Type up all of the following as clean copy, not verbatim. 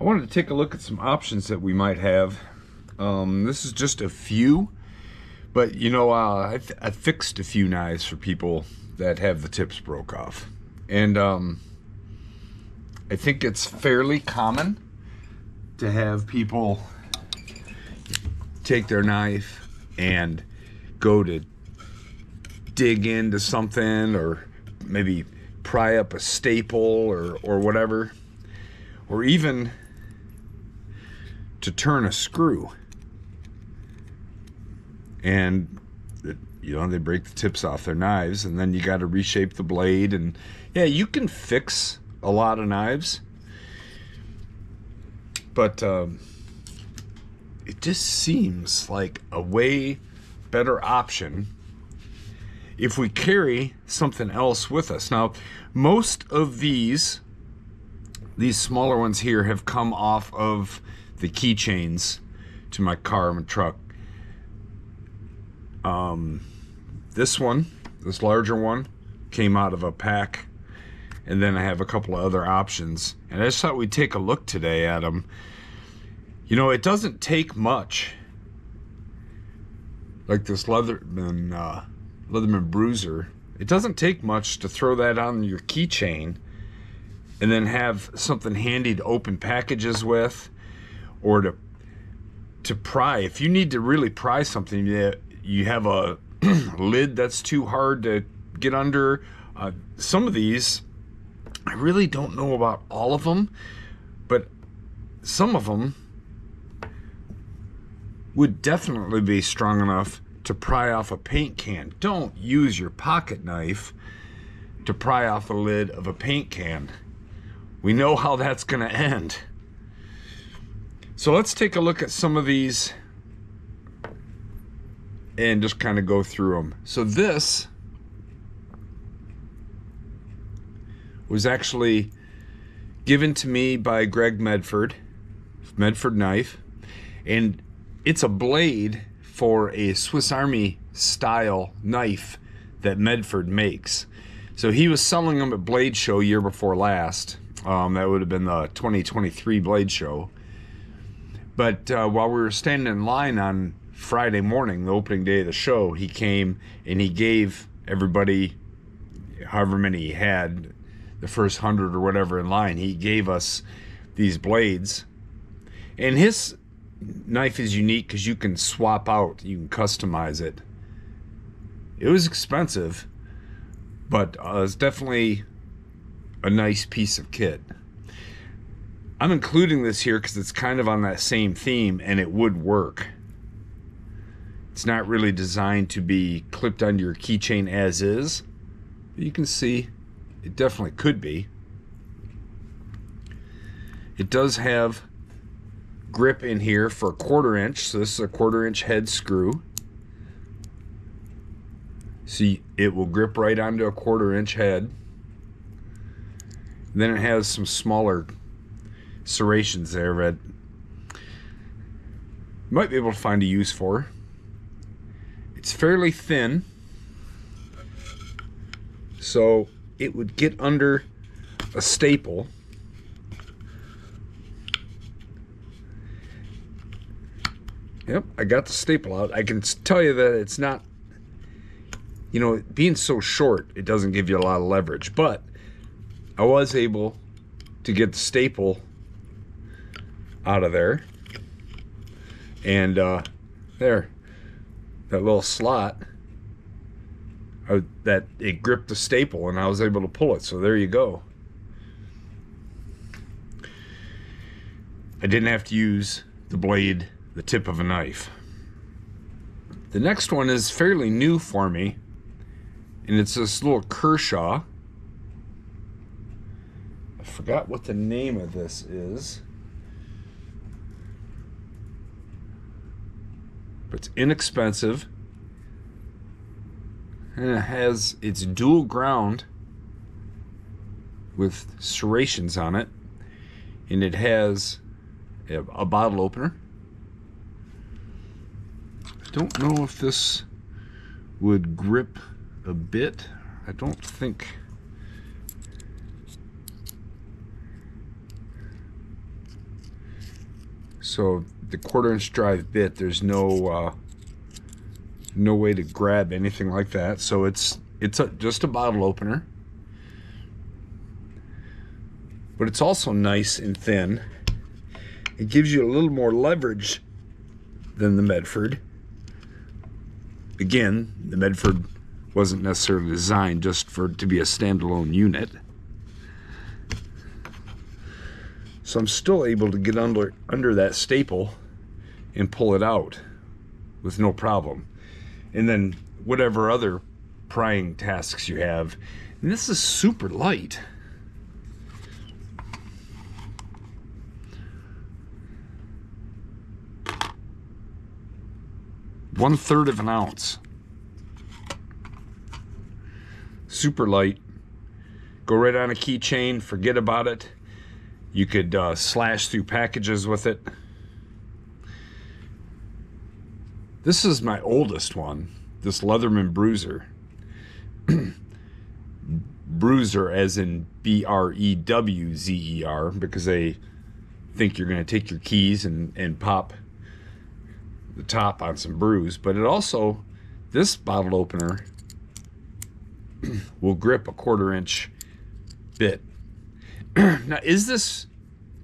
I wanted to take a look at some options that we might have. This is just a few, but you know, I fixed a few knives for people that have the tips broke off. And I think it's fairly common to have people take their knife and go to dig into something, or maybe pry up a staple or whatever, or even to turn a screw, and you know, they break the tips off their knives, and then you got to reshape the blade. And yeah, you can fix a lot of knives, but it just seems like a way better option if we carry something else with us. Now, most of these smaller ones here have come off of the keychains to my car and truck. This larger one came out of a pack, and then I have a couple of other options, and I just thought we'd take a look today at them. You know, it doesn't take much, like this Leatherman bruiser. It doesn't take much to throw that on your keychain and then have something handy to open packages with, or to pry. If you need to really pry something, you have a lid that's too hard to get under. Some of these, I really don't know about all of them, but some of them would definitely be strong enough to pry off a paint can. Don't use your pocket knife to pry off the lid of a paint can. We know how that's gonna end. So let's take a look at some of these and just kind of go through them. So this was actually given to me by Greg Medford Knife, and it's a blade for a Swiss Army style knife that Medford makes. So he was selling them at Blade Show year before last. That would have been the 2023 Blade Show. But while we were standing in line on Friday morning, the opening day of the show, he came and he gave everybody, however many he had, the first 100 or whatever in line, he gave us these blades. And his knife is unique because you can swap out, you can customize it. It was expensive, but it's definitely a nice piece of kit. I'm including this here because it's kind of on that same theme, and it would work. It's not really designed to be clipped onto your keychain as is, but you can see it definitely could be. It does have grip in here for a 1/4 inch, so this is a 1/4 inch head screw. See, it will grip right onto a 1/4 inch head. Then it has some smaller serrations there that you might be able to find a use for. It's fairly thin, so it would get under a staple. Yep, I got the staple out. I can tell you that it's not, you know, being so short, it doesn't give you a lot of leverage, but I was able to get the staple out of there, and there, that little slot, that it gripped the staple, and I was able to pull it. So there you go. I didn't have to use the blade, the tip of a knife. The next one is fairly new for me, and it's this little Kershaw. I forgot what the name of this is, but it's inexpensive, and it has its dual ground with serrations on it, and it has a bottle opener. I don't know if this would grip a bit. I don't think. So the 1/4" drive bit, there's no way to grab anything like that. So it's just a bottle opener, but it's also nice and thin. It gives you a little more leverage than the Medford. Again, the Medford wasn't necessarily designed just for it to be a standalone unit. So I'm still able to get under that staple and pull it out with no problem. And then whatever other prying tasks you have. And this is super light. One-third of an ounce. Super light. Go right on a keychain, forget about it. You could slash through packages with it. This is my oldest one, this Leatherman Bruiser. Bruiser as in B-R-E-W-Z-E-R, because they think you're going to take your keys and pop the top on some brews. But it also, this bottle opener will grip a 1/4" bit. Now, is this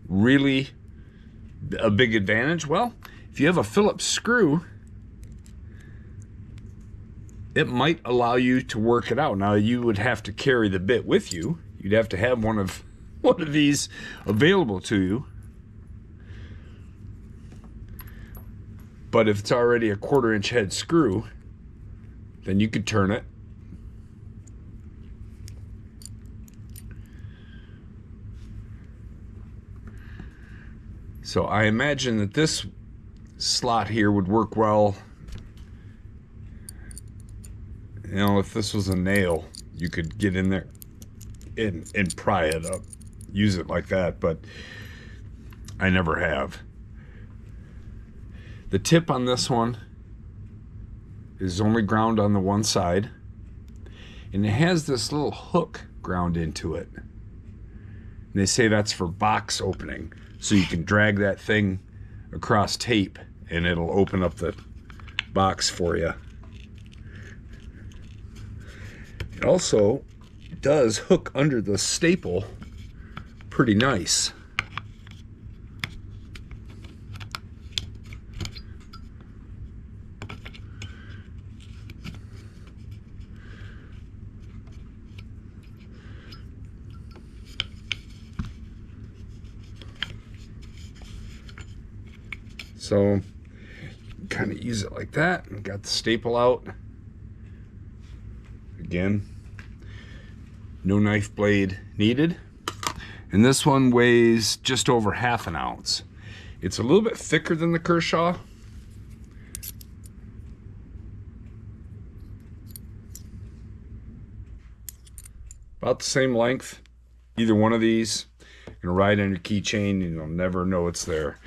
really a big advantage? Well, if you have a Phillips screw, it might allow you to work it out. Now, you would have to carry the bit with you. You'd have to have one of these available to you. But if it's already a 1/4" head screw, then you could turn it. So I imagine that this slot here would work well. You know, if this was a nail, you could get in there and pry it up, use it like that, but I never have. The tip on this one is only ground on the one side, and it has this little hook ground into it. And they say that's for box opening, so you can drag that thing across tape and it'll open up the box for you. It also does hook under the staple pretty nice. So kind of use it like that, and got the staple out. Again, no knife blade needed. And this one weighs just over 1/2 ounce. It's a little bit thicker than the Kershaw. About the same length. Either one of these. You're gonna ride on your keychain and you'll never know it's there.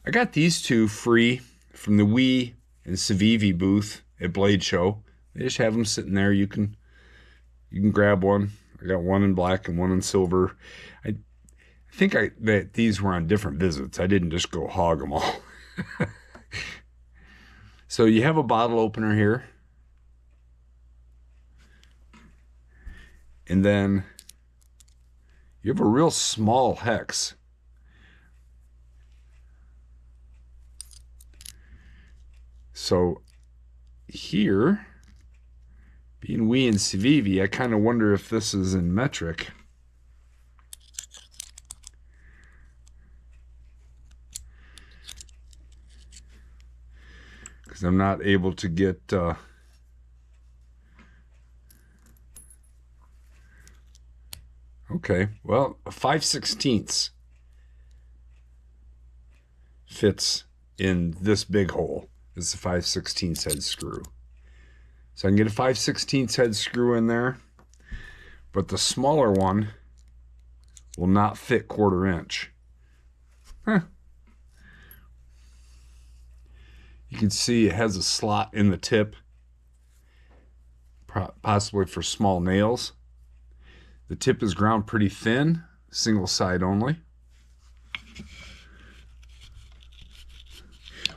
I got these two free from the WE and Civivi booth at Blade Show. They just have them sitting there. You can grab one. I got one in black and one in silver. I think that these were on different visits. I didn't just go hog them all. So you have a bottle opener here. And then you have a real small hex. So here, being WE and Civivi, I kind of wonder if this is in metric. Because I'm not able to get... Okay, well, a 5/16 fits in this big hole. It's a 5/16 head screw. So I can get a 5/16 head screw in there, but the smaller one will not fit 1/4". Huh. You can see it has a slot in the tip, possibly for small nails. The tip is ground pretty thin, single side only.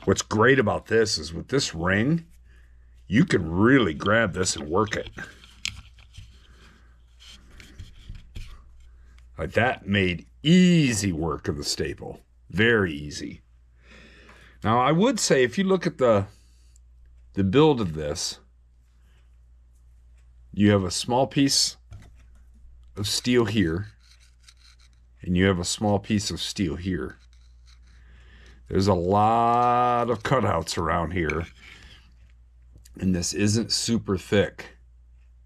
What's great about this is with this ring, you can really grab this and work it. Like that made easy work of the staple. Very easy. Now I would say if you look at the build of this, you have a small piece of steel here, and you have a small piece of steel here. There's a lot of cutouts around here, and this isn't super thick.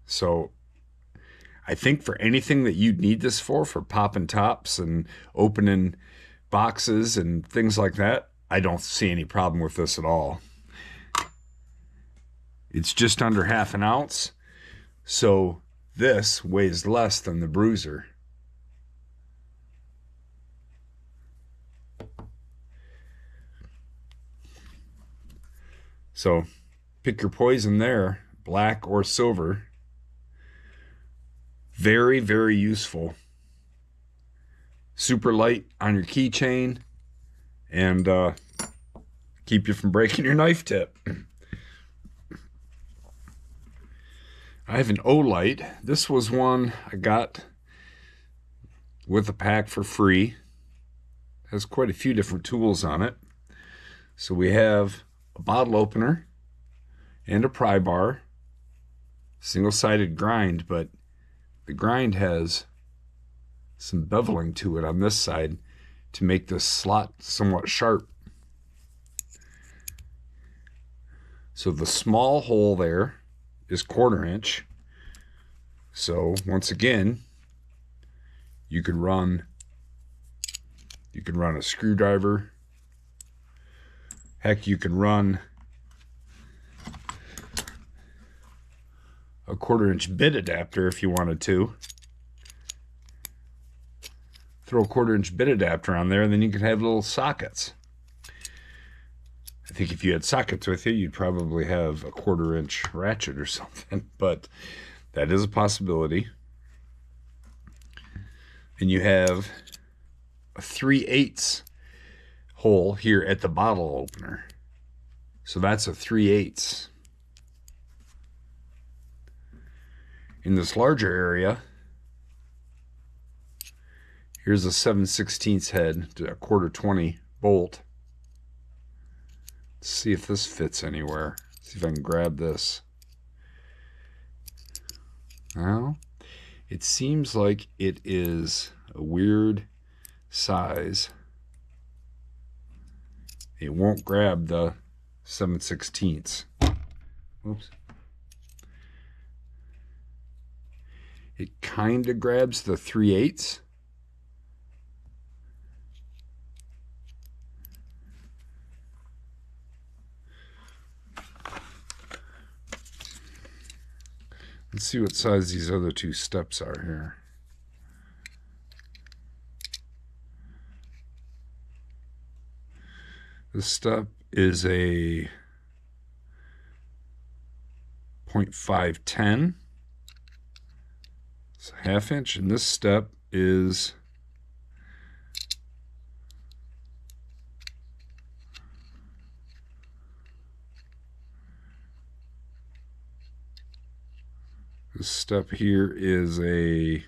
So I think for anything that you'd need this for popping tops and opening boxes and things like that, I don't see any problem with this at all. It's just under 1/2 ounce, so this weighs less than the bruiser. So pick your poison there, black or silver. Very, very useful. Super light on your keychain, and keep you from breaking your knife tip. I have an Olight. This was one I got with a pack for free. Has quite a few different tools on it. So we have a bottle opener and a pry bar, single-sided grind, but the grind has some beveling to it on this side to make this slot somewhat sharp. So the small hole there is 1/4 inch. So once again, you could run a screwdriver. Heck, you can run a 1/4 inch bit adapter if you wanted to. Throw a 1/4 inch bit adapter on there, and then you could have little sockets. I think if you had sockets with you, you'd probably have a 1/4 inch ratchet or something, but that is a possibility. And you have a 3/8 hole here at the bottle opener. So that's a 3/8. In this larger area, here's a 7/16 head to a 1/4-20 bolt. Let's see if this fits anywhere. See if I can grab this. Well, it seems like it is a weird size. It won't grab the 7/16. Oops. It kind of grabs the 3/8. Let's see what size these other two steps are here. This step is a 0.510. It's a 1/2 inch, and this step is this step here is a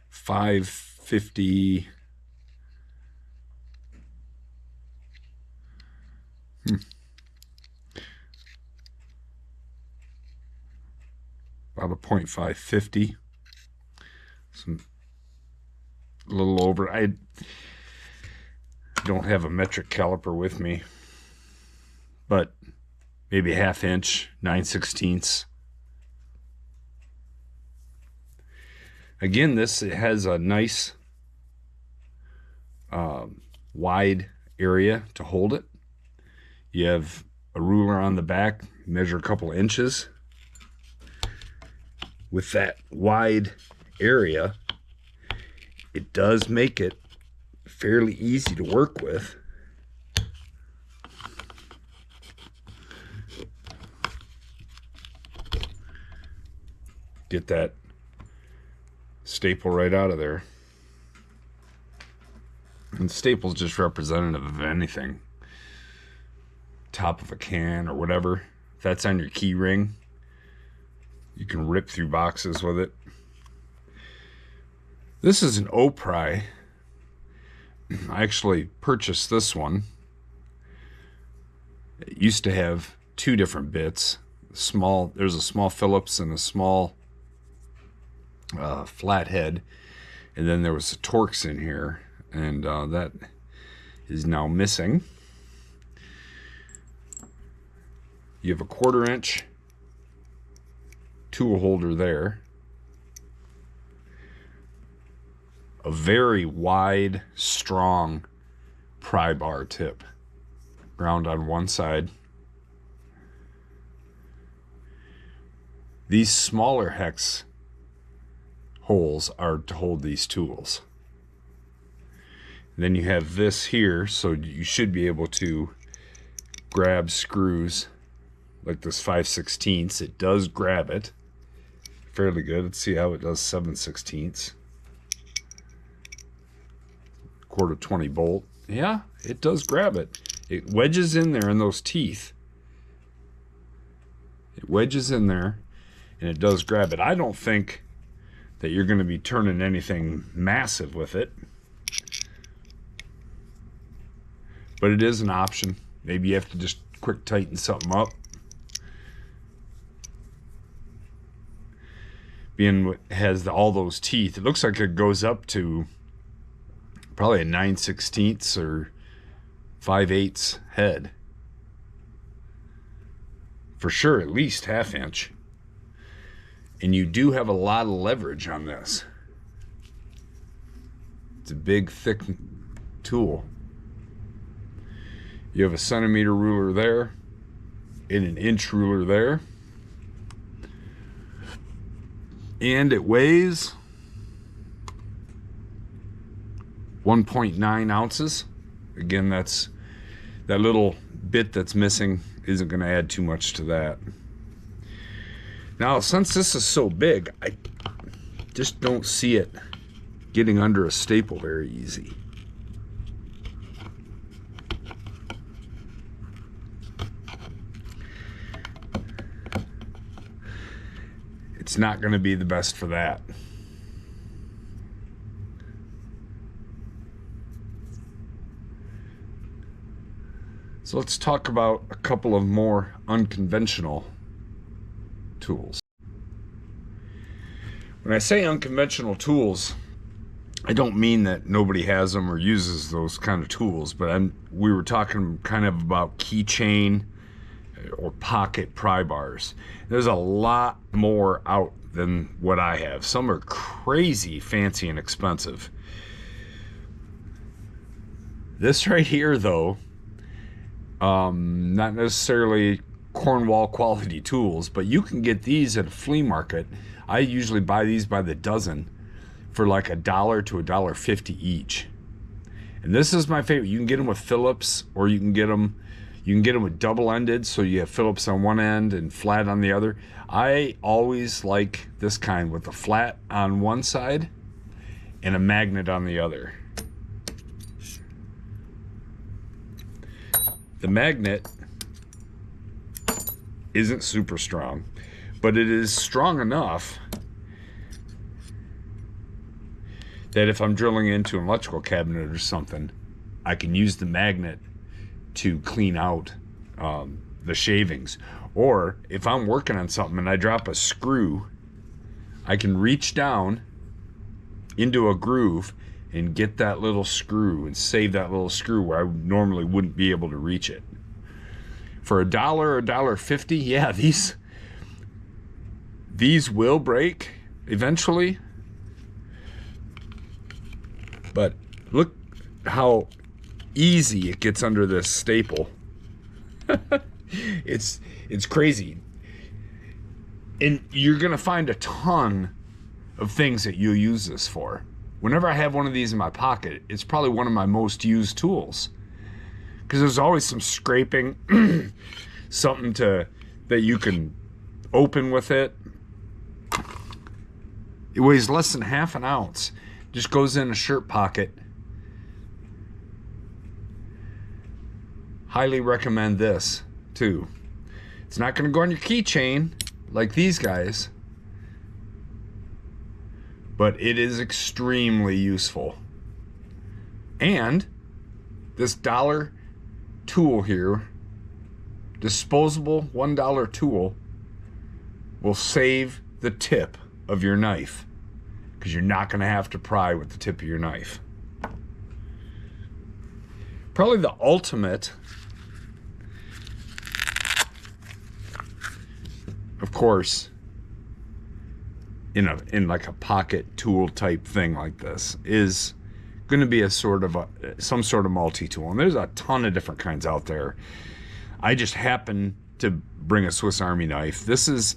550. About a 0.550. A little over. I don't have a metric caliper with me, but maybe a 1/2 inch, 9/16. Again, this has a nice wide area to hold it. You have a ruler on the back, measure a couple inches. With that wide area, it does make it fairly easy to work with. Get that staple right out of there. And staple's just representative of anything. Top of a can or whatever. If that's on your key ring, you can rip through boxes with it. This is an O-pry. I actually purchased this one. It used to have two different bits. There's a small Phillips and a small flathead. And then there was a Torx in here. And that is now missing. You have a 1/4 inch tool holder there. A very wide, strong pry bar tip. Ground on one side. These smaller hex holes are to hold these tools. Then you have this here, so you should be able to grab screws like this 5/16. It does grab it fairly good. Let's see how it does 7/16. 1/4 bolt. Yeah, it does grab it. It wedges in there in those teeth. It wedges in there and it does grab it. I don't think that you're going to be turning anything massive with it. But it is an option. Maybe you have to just quick tighten something up. Being it has all those teeth, it looks like it goes up to probably a 9/16 or 5/8 head. For sure, at least 1/2 inch. And you do have a lot of leverage on this. It's a big, thick tool. You have a centimeter ruler there and an inch ruler there. And it weighs 1.9 ounces. Again, that's that little bit that's missing isn't going to add too much to that. Now, since this is so big, I just don't see it getting under a staple very easy. It's not going to be the best for that. So let's talk about a couple of more unconventional tools. When I say unconventional tools, I don't mean that nobody has them or uses those kind of tools, but we were talking kind of about keychain or pocket pry bars. There's a lot more out than what I have. Some are crazy fancy and expensive. This right here, though, not necessarily Cornwall quality tools, but you can get these at a flea market. I usually buy these by the dozen for like $1 to $1.50 each. And this is my favorite. You can get them with Phillips, or you can get them with double-ended, so you have Phillips on one end and flat on the other. I always like this kind with a flat on one side and a magnet on the other. The magnet isn't super strong, but it is strong enough that if I'm drilling into an electrical cabinet or something, I can use the magnet to clean out the shavings. Or if I'm working on something and I drop a screw, I can reach down into a groove and get that little screw and save that little screw where I normally wouldn't be able to reach it. For $1 or $1.50, yeah, these will break eventually. But look how easy it gets under this staple. It's crazy. And you're gonna find a ton of things that you'll use this for. Whenever I have one of these in my pocket, it's probably one of my most used tools, because there's always some scraping, something that you can open with it. It weighs less than 1/2 ounce. Just goes in a shirt pocket. highly recommend this too. It's not going to go on your keychain like these guys, but it is extremely useful. And this dollar tool here, disposable $1 tool, will save the tip of your knife, because you're not going to have to pry with the tip of your knife. Probably the ultimate, of course, in like a pocket tool type thing like this, is going to be a sort of some sort of multi-tool. And there's a ton of different kinds out there. I just happen to bring a Swiss Army knife. This is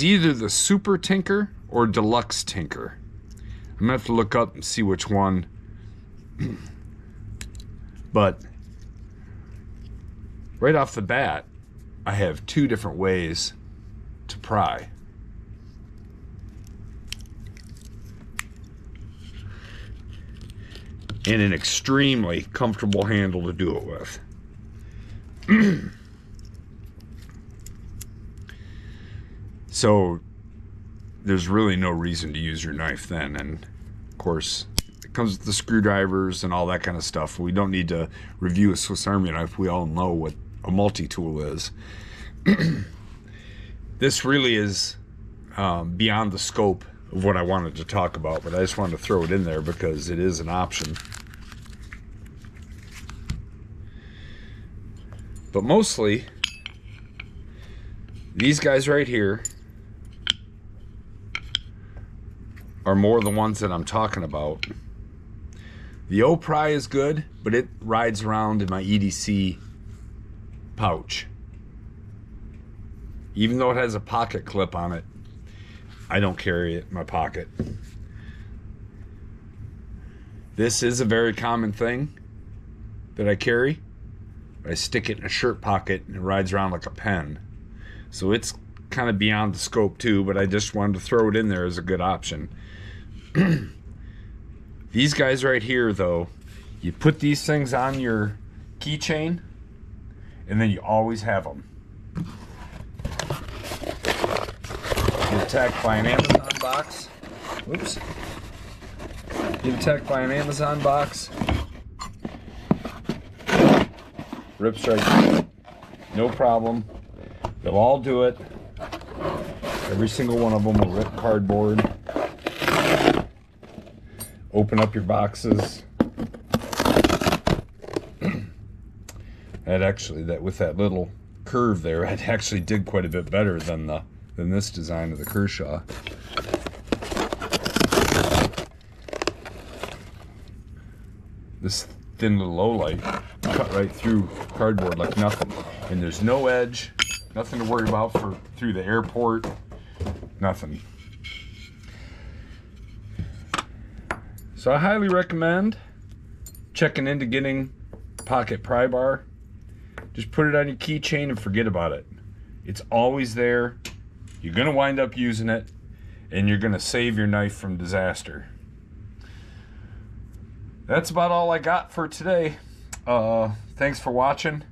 either the Super Tinker or Deluxe Tinker. I'm gonna have to look up and see which one. But right off the bat, I have two different ways to pry. And an extremely comfortable handle to do it with. So there's really no reason to use your knife then. And of course, it comes with the screwdrivers and all that kind of stuff. We don't need to review a Swiss Army knife. We all know what a multi-tool is. This really is beyond the scope of what I wanted to talk about, but I just wanted to throw it in there because it is an option. But mostly, these guys right here are more the ones that I'm talking about. The O-Pry is good, but it rides around in my EDC pouch. Even though it has a pocket clip on it, I don't carry it in my pocket. This is a very common thing that I carry. I stick it in a shirt pocket and it rides around like a pen. So it's kind of beyond the scope too, but I just wanted to throw it in there as a good option. These guys right here though, you put these things on your keychain and then you always have them. Get attacked by an Amazon box. Whoops. Get attacked by an Amazon box. Rips right through. No problem. They'll all do it. Every single one of them will rip cardboard. Open up your boxes. With that little curve there, it actually did quite a bit better than this design of the Kershaw. This thin little Olight cut right through cardboard like nothing, and there's no edge, nothing to worry about through the airport, nothing. So I highly recommend checking into getting a pocket pry bar. Just put it on your keychain and forget about it. It's always there. You're gonna wind up using it, and you're gonna save your knife from disaster. That's about all I got for today. Thanks for watching.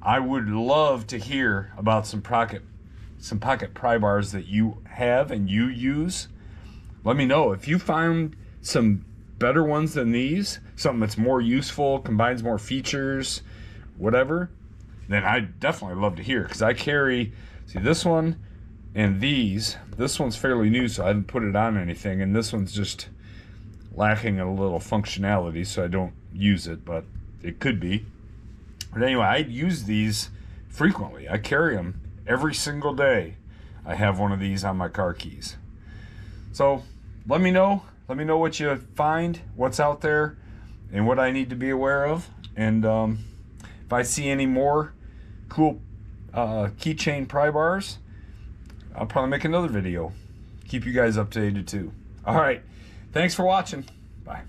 I would love to hear about some pocket pry bars that you have and you use. Let me know if you find some better ones than these, something that's more useful, combines more features, whatever, then I'd definitely love to hear, because I carry, see, this one and these. This one's fairly new, so I haven't put it on anything, and this one's just lacking a little functionality, so I don't use it, but it could be. But anyway, I use these frequently. I carry them every single day. I have one of these on my car keys. So let me know what you find, what's out there, and what I need to be aware of. And if I see any more cool keychain pry bars, I'll probably make another video. Keep you guys updated too. All right, thanks for watching. Bye.